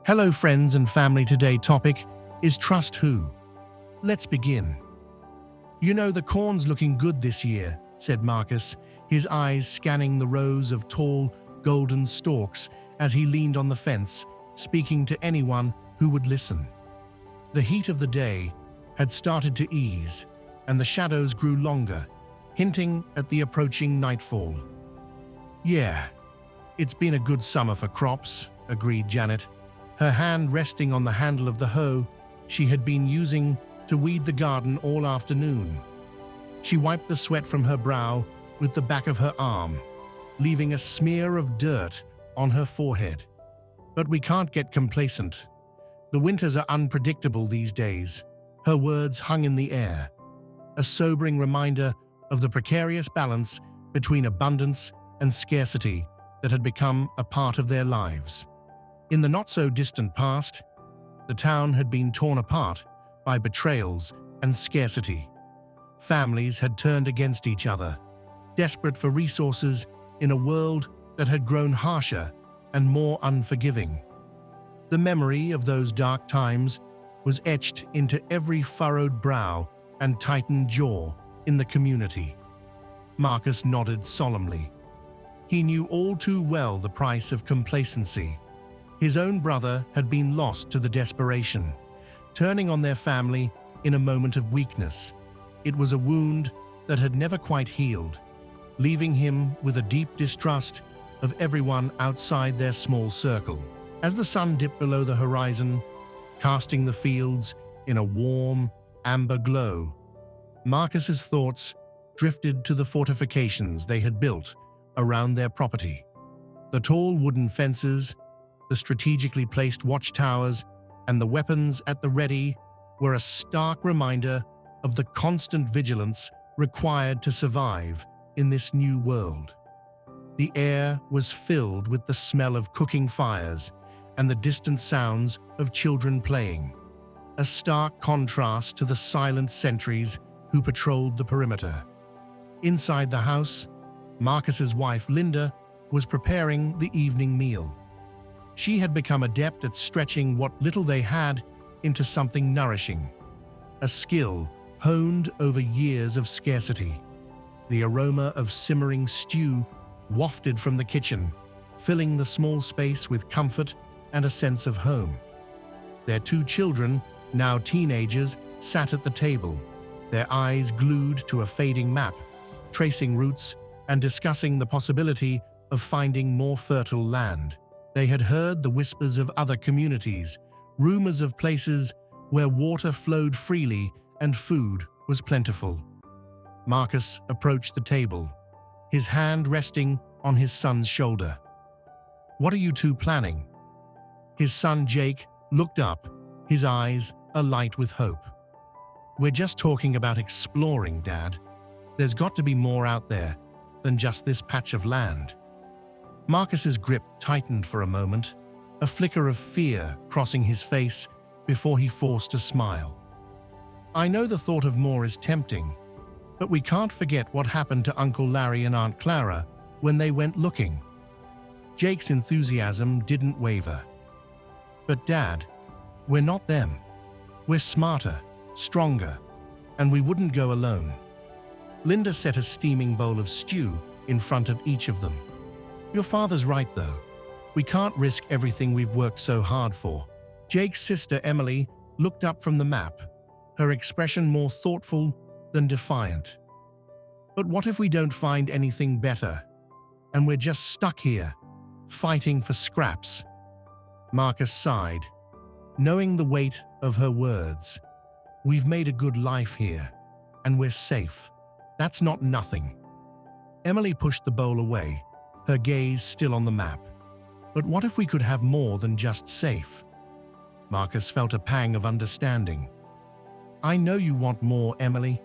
Hello friends and family, today topic is trust who. Let's begin. You know, the corn's looking good this year, said Marcus, his eyes scanning the rows of tall, golden stalks as he leaned on the fence, speaking to anyone who would listen. The heat of the day had started to ease, and the shadows grew longer, hinting at the approaching nightfall. Yeah, it's been a good summer for crops, agreed Janet, her hand resting on the handle of the hoe she had been using to weed the garden all afternoon. She wiped the sweat from her brow with the back of her arm, leaving a smear of dirt on her forehead. But we can't get complacent. The winters are unpredictable these days. Her words hung in the air, a sobering reminder of the precarious balance between abundance and scarcity that had become a part of their lives. In the not-so-distant past, the town had been torn apart by betrayals and scarcity. Families had turned against each other, desperate for resources in a world that had grown harsher and more unforgiving. The memory of those dark times was etched into every furrowed brow and tightened jaw in the community. Marcus nodded solemnly. He knew all too well the price of complacency. His own brother had been lost to the desperation, turning on their family in a moment of weakness. It was a wound that had never quite healed, leaving him with a deep distrust of everyone outside their small circle. As the sun dipped below the horizon, casting the fields in a warm, amber glow, Marcus's thoughts drifted to the fortifications they had built around their property. The tall wooden fences, the strategically placed watchtowers, and the weapons at the ready were a stark reminder of the constant vigilance required to survive in this new world. The air was filled with the smell of cooking fires and the distant sounds of children playing, a stark contrast to the silent sentries who patrolled the perimeter. Inside the house, Marcus's wife Linda was preparing the evening meal. She had become adept at stretching what little they had into something nourishing, a skill honed over years of scarcity. The aroma of simmering stew wafted from the kitchen, filling the small space with comfort and a sense of home. Their two children, now teenagers, sat at the table, their eyes glued to a fading map, tracing routes and discussing the possibility of finding more fertile land. They had heard the whispers of other communities, rumors of places where water flowed freely and food was plentiful. Marcus approached the table, his hand resting on his son's shoulder. "What are you two planning?" His son Jake looked up, his eyes alight with hope. "We're just talking about exploring, Dad. There's got to be more out there than just this patch of land." Marcus's grip tightened for a moment, a flicker of fear crossing his face before he forced a smile. "I know the thought of more is tempting, but we can't forget what happened to Uncle Larry and Aunt Clara when they went looking." Jake's enthusiasm didn't waver. "But Dad, we're not them. We're smarter, stronger, and we wouldn't go alone." Linda set a steaming bowl of stew in front of each of them. "Your father's right, though. We can't risk everything we've worked so hard for." Jake's sister Emily looked up from the map, her expression more thoughtful than defiant. "But what if we don't find anything better, and we're just stuck here, fighting for scraps?" Marcus sighed, knowing the weight of her words. "We've made a good life here, and we're safe. That's not nothing." Emily pushed the bowl away, her gaze still on the map. "But what if we could have more than just safe?" Marcus felt a pang of understanding. "I know you want more, Emily.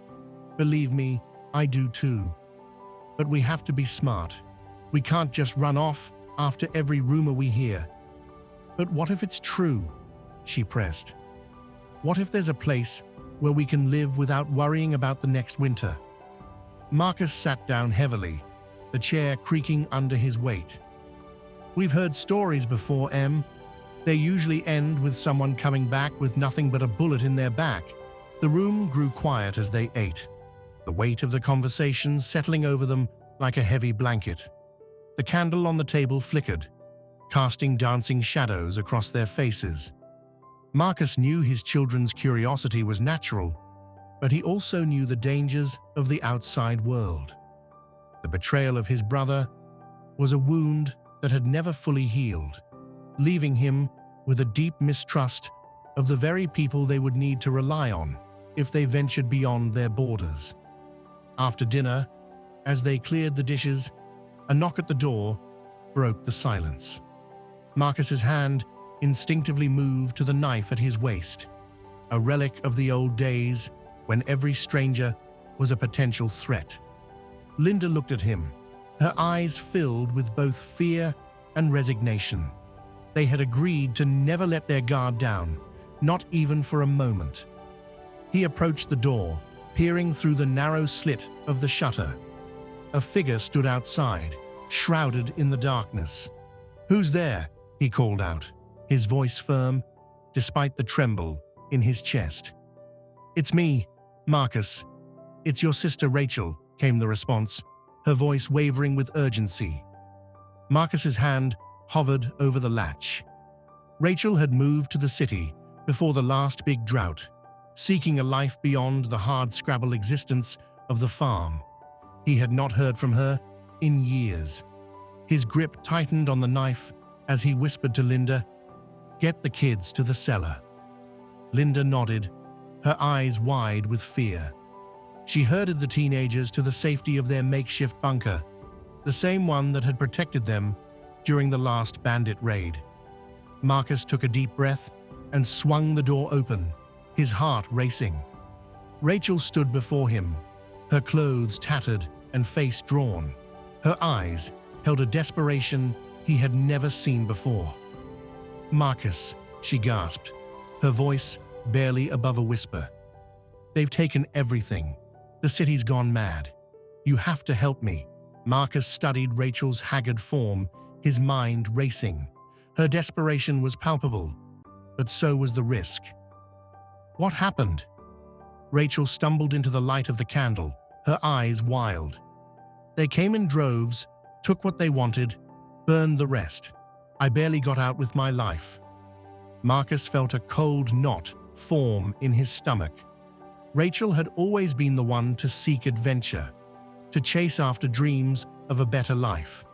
Believe me, I do too. But we have to be smart. We can't just run off after every rumor we hear." "But what if it's true?" she pressed. "What if there's a place where we can live without worrying about the next winter?" Marcus sat down heavily, the chair creaking under his weight. "We've heard stories before, Em. They usually end with someone coming back with nothing but a bullet in their back. The room grew quiet as they ate, the weight of the conversation settling over them like a heavy blanket. The candle on the table flickered, casting dancing shadows across their faces. Marcus knew his children's curiosity was natural, but he also knew the dangers of the outside world. The betrayal of his brother was a wound that had never fully healed, leaving him with a deep mistrust of the very people they would need to rely on if they ventured beyond their borders. After dinner, as they cleared the dishes, a knock at the door broke the silence. Marcus's hand instinctively moved to the knife at his waist, a relic of the old days when every stranger was a potential threat. Linda looked at him, her eyes filled with both fear and resignation. They had agreed to never let their guard down, not even for a moment. He approached the door, peering through the narrow slit of the shutter. A figure stood outside, shrouded in the darkness. "Who's there?" he called out, his voice firm, despite the tremble in his chest. "It's me, Marcus. It's your sister Rachel," came the response, her voice wavering with urgency. Marcus's hand hovered over the latch. Rachel had moved to the city before the last big drought, seeking a life beyond the hard-scrabble existence of the farm. He had not heard from her in years. His grip tightened on the knife as he whispered to Linda, "Get the kids to the cellar." Linda nodded, her eyes wide with fear. She herded the teenagers to the safety of their makeshift bunker, the same one that had protected them during the last bandit raid. Marcus took a deep breath and swung the door open, his heart racing. Rachel stood before him, her clothes tattered and face drawn. Her eyes held a desperation he had never seen before. "Marcus," she gasped, her voice barely above a whisper. "They've taken everything. The city's gone mad. You have to help me." Marcus studied Rachel's haggard form, his mind racing. Her desperation was palpable, but so was the risk. "What happened?" Rachel stumbled into the light of the candle, her eyes wild. "They came in droves, took what they wanted, burned the rest. I barely got out with my life." Marcus felt a cold knot form in his stomach. Rachel had always been the one to seek adventure, to chase after dreams of a better life.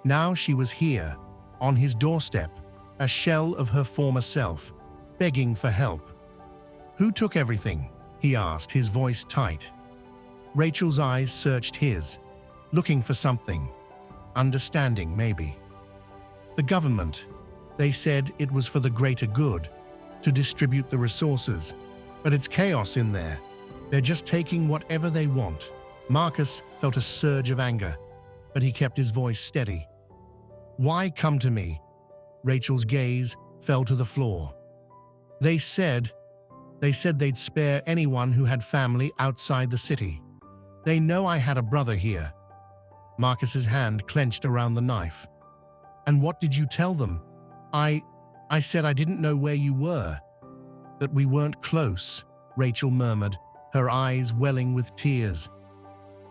Now she was here, on his doorstep, a shell of her former self, begging for help. "Who took everything?" he asked, his voice tight. Rachel's eyes searched his, looking for something. Understanding, maybe. "The government. They said it was for the greater good, to distribute the resources. But it's chaos in there. They're just taking whatever they want." Marcus felt a surge of anger, but he kept his voice steady. "Why come to me?" Rachel's gaze fell to the floor. They said they'd spare anyone who had family outside the city. They know I had a brother here." Marcus's hand clenched around the knife. "And what did you tell them?" I said I didn't know where you were, that we weren't close," Rachel murmured, her eyes welling with tears.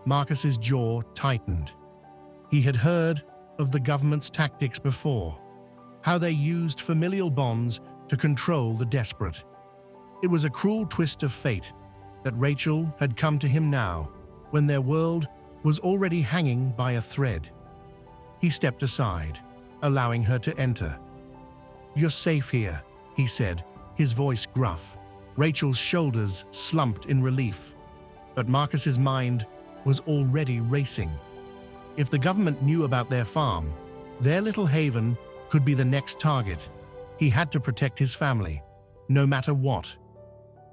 Marcus's jaw tightened. He had heard of the government's tactics before, how they used familial bonds to control the desperate. It was a cruel twist of fate that Rachel had come to him now, when their world was already hanging by a thread. He stepped aside, allowing her to enter. "You're safe here," he said, his voice gruff. Rachel's shoulders slumped in relief, but Marcus's mind was already racing. If the government knew about their farm, their little haven could be the next target. He had to protect his family, no matter what.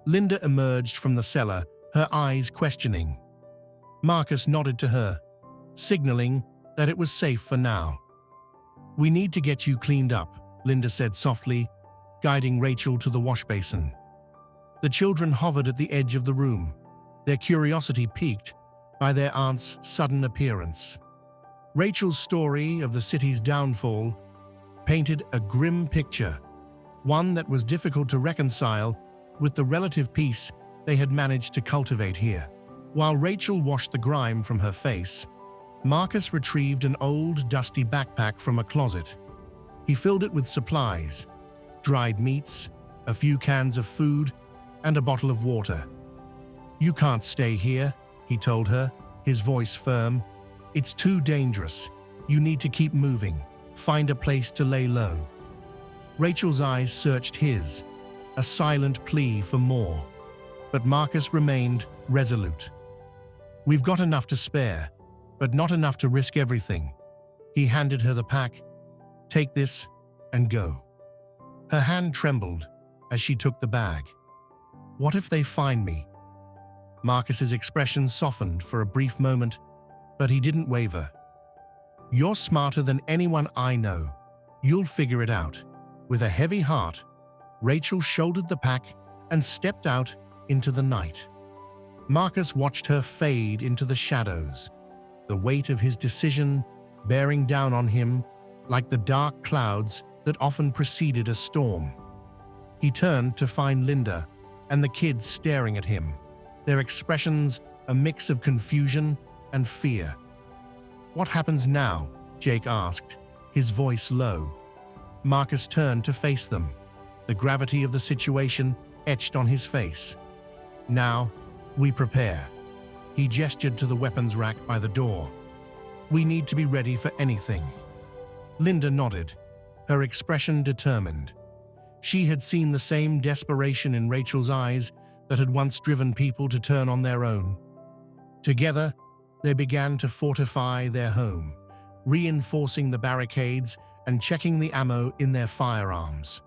Linda emerged from the cellar, her eyes questioning. Marcus nodded to her, signaling that it was safe for now. "We need to get you cleaned up," Linda said softly, guiding Rachel to the wash basin. The children hovered at the edge of the room, their curiosity piqued by their aunt's sudden appearance. Rachel's story of the city's downfall painted a grim picture, one that was difficult to reconcile with the relative peace they had managed to cultivate here. While Rachel washed the grime from her face, Marcus retrieved an old, dusty backpack from a closet. He filled it with supplies, dried meats, a few cans of food, and a bottle of water. "You can't stay here," he told her, his voice firm. "It's too dangerous. You need to keep moving. Find a place to lay low." Rachel's eyes searched his, a silent plea for more. But Marcus remained resolute. "We've got enough to spare, but not enough to risk everything." He handed her the pack. "Take this and go." Her hand trembled as she took the bag. "What if they find me?" Marcus's expression softened for a brief moment, but he didn't waver. "You're smarter than anyone I know. You'll figure it out." With a heavy heart, Rachel shouldered the pack and stepped out into the night. Marcus watched her fade into the shadows, the weight of his decision bearing down on him like the dark clouds that often preceded a storm. He turned to find Linda and the kids staring at him, their expressions a mix of confusion and fear. "What happens now?" Jake asked, his voice low. Marcus turned to face them, the gravity of the situation etched on his face. "Now, we prepare." He gestured to the weapons rack by the door. "We need to be ready for anything." Linda nodded, her expression determined. She had seen the same desperation in Rachel's eyes that had once driven people to turn on their own. Together, they began to fortify their home, reinforcing the barricades and checking the ammo in their firearms.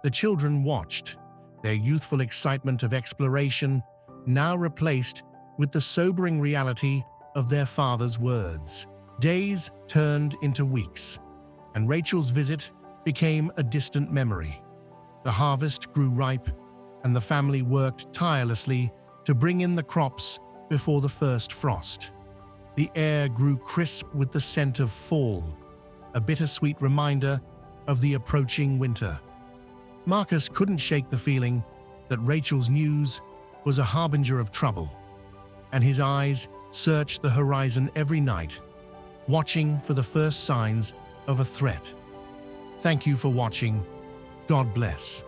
The children watched, their youthful excitement of exploration now replaced with the sobering reality of their father's words. Days turned into weeks, and Rachel's visit became a distant memory. The harvest grew ripe, and the family worked tirelessly to bring in the crops before the first frost. The air grew crisp with the scent of fall, a bittersweet reminder of the approaching winter. Marcus couldn't shake the feeling that Rachel's news was a harbinger of trouble, and his eyes searched the horizon every night, watching for the first signs of a threat. Thank you for watching. God bless.